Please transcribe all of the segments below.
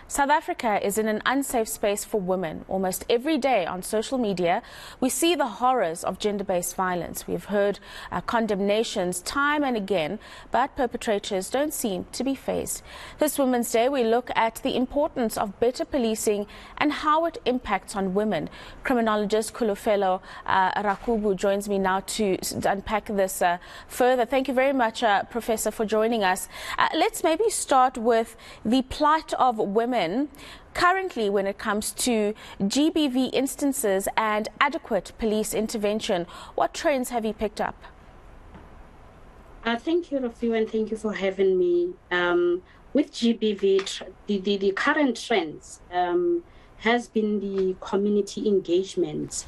South Africa is in an unsafe space for women. Almost every day on social media, we see the horrors of gender-based violence. We've heard condemnations time and again, but perpetrators don't seem to be fazed. This Women's Day, we look at the importance of better policing and how it impacts on women. Criminologist Kholofelo Rakubu joins me now to unpack this further. Thank you very much, Professor, for joining us. Let's maybe start with the plight of women currently when it comes to GBV instances and adequate police intervention. What trends have you picked up? Thank you, Rofhiwa, and thank you for having me. With GBV, the current trends has been the community engagement,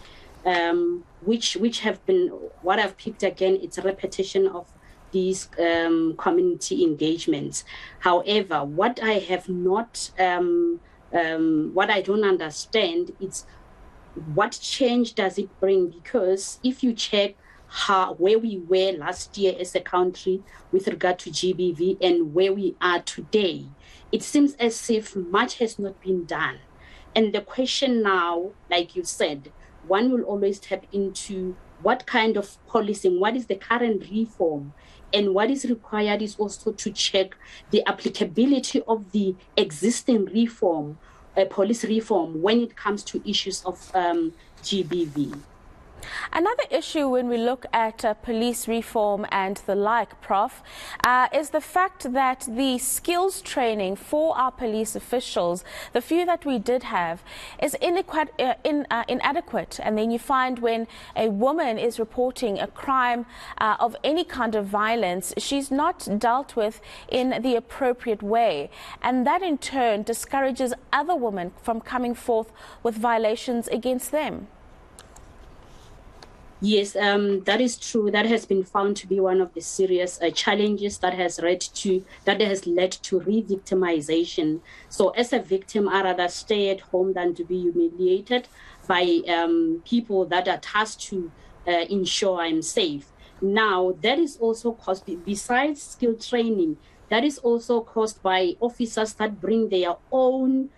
which have been what I've picked again. It's a repetition of these community engagements. However, what I have not, what I don't understand, it's what change does it bring? Because if you check where we were last year as a country with regard to GBV and where we are today, it seems as if much has not been done. And the question now, like you said, one will always tap into what kind of policing, what is the current reform, and what is required is also to check the applicability of the existing reform, police reform, when it comes to issues of GBV. Another issue when we look at police reform and the like, Prof, is the fact that the skills training for our police officials, the few that we did have, is inadequate. And then you find when a woman is reporting a crime of any kind of violence, she's not dealt with in the appropriate way. And that in turn discourages other women from coming forth with violations against them. Yes, that is true. That has been found to be one of the serious challenges that has led to re-victimization. So as a victim, I rather stay at home than to be humiliated by people that are tasked to ensure I'm safe. Now, that is also caused, besides skill training, that is also caused by officers that bring their own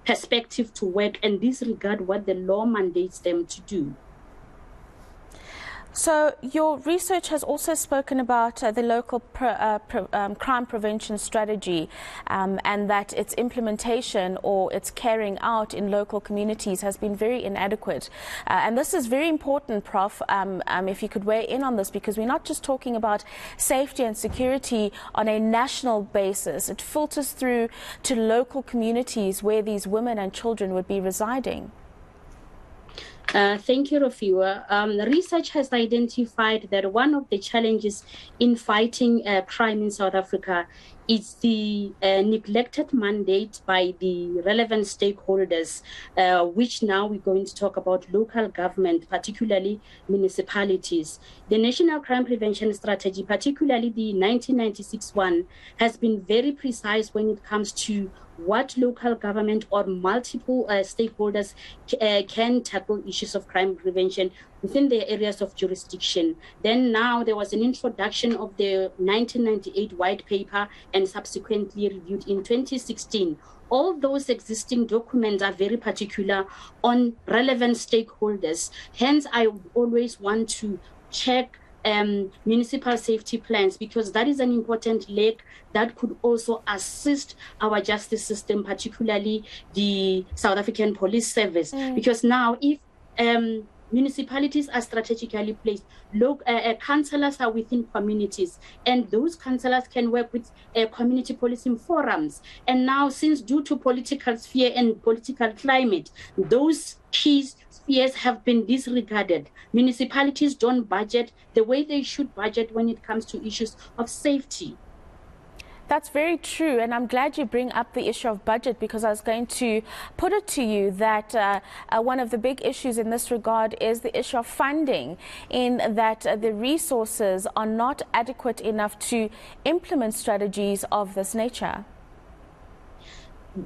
perspective to work and disregard what the law mandates them to do. So your research has also spoken about the local crime prevention strategy and that its implementation or its carrying out in local communities has been very inadequate. And this is very important, Prof, if you could weigh in on this, because we're not just talking about safety and security on a national basis. It filters through to local communities where these women and children would be residing. Thank you, Rofhiwa. Research has identified that one of the challenges in fighting crime in South Africa is the neglected mandate by the relevant stakeholders, which now we're going to talk about local government, particularly municipalities. The National Crime Prevention Strategy, particularly the 1996 one, has been very precise when it comes to what local government or multiple stakeholders can tackle issues of crime prevention within their areas of jurisdiction. Then now there was an introduction of the 1998 white paper and subsequently reviewed in 2016. All those existing documents are very particular on relevant stakeholders. Hence, I always want to check municipal safety plans, because that is an important leg that could also assist our justice system, particularly the South African Police Service. Because now if municipalities are strategically placed, councillors are within communities, and those councillors can work with community policing forums. And now, since due to political sphere and political climate, those key spheres have been disregarded. Municipalities don't budget the way they should budget when it comes to issues of safety. That's very true, and I'm glad you bring up the issue of budget, because I was going to put it to you that one of the big issues in this regard is the issue of funding, in that the resources are not adequate enough to implement strategies of this nature.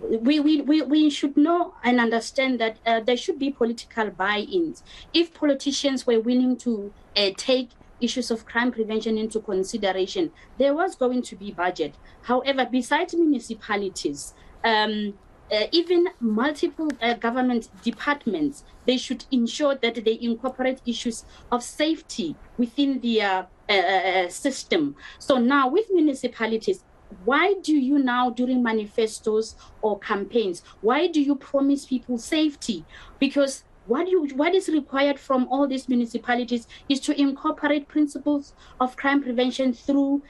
We should know and understand that there should be political buy-ins. If politicians were willing to take issues of crime prevention into consideration, there was going to be budget. However, besides municipalities, even multiple government departments, they should ensure that they incorporate issues of safety within their system. So now with municipalities, why do you now, during manifestos or campaigns, why do you promise people safety? Because what is required from all these municipalities is to incorporate principles of crime prevention through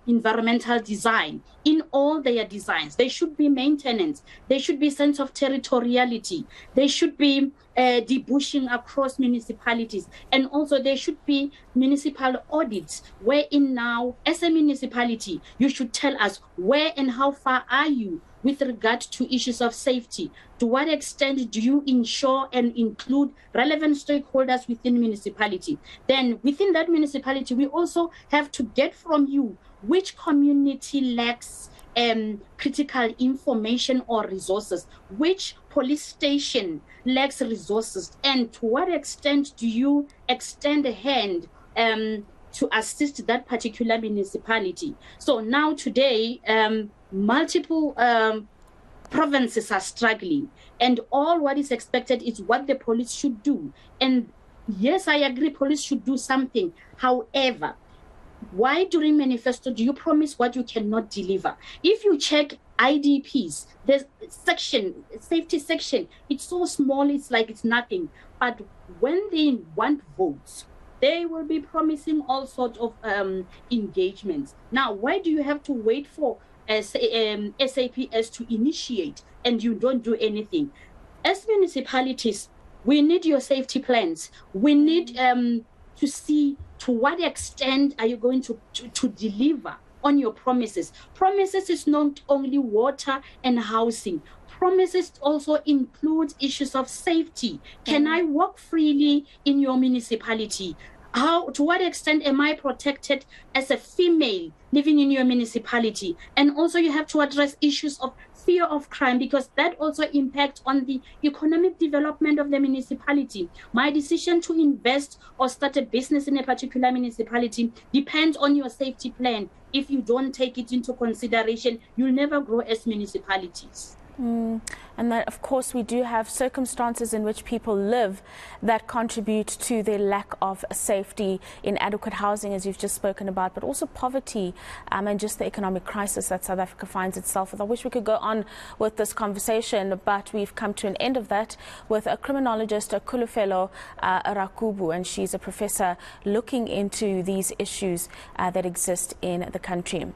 environmental design in all their designs. There should be maintenance. There should be sense of territoriality. There should be debushing across municipalities. And also there should be municipal audits wherein now, as a municipality, you should tell us where and how far are you with regard to issues of safety. To what extent do you ensure and include relevant stakeholders within municipality? Then within that municipality, we also have to get from you which community lacks critical information or resources, which police station lacks resources, and to what extent do you extend a hand to assist that particular municipality. So now today, multiple provinces are struggling, and all what is expected is what the police should do. And yes, I agree, police should do something. However, why during manifesto do you promise what you cannot deliver? If you check IDPs, there's safety section, it's so small, it's like it's nothing. But when they want votes, they will be promising all sorts of engagements. Now, why do you have to wait for SAPS to initiate and you don't do anything? As municipalities, we need your safety plans. We need to see to what extent are you going to deliver on your promises. Promises is not only water and housing. Promises also include issues of safety. Can I walk freely in your municipality? To what extent am I protected as a female living in your municipality? And also you have to address issues of fear of crime, because that also impacts on the economic development of the municipality. My decision to invest or start a business in a particular municipality depends on your safety plan. If you don't take it into consideration, you'll never grow as municipalities. And that, of course, we do have circumstances in which people live that contribute to their lack of safety, inadequate housing, as you've just spoken about, but also poverty and just the economic crisis that South Africa finds itself with. I wish we could go on with this conversation, but we've come to an end of that with a criminologist, Kholofelo Rakubu, and she's a professor looking into these issues that exist in the country.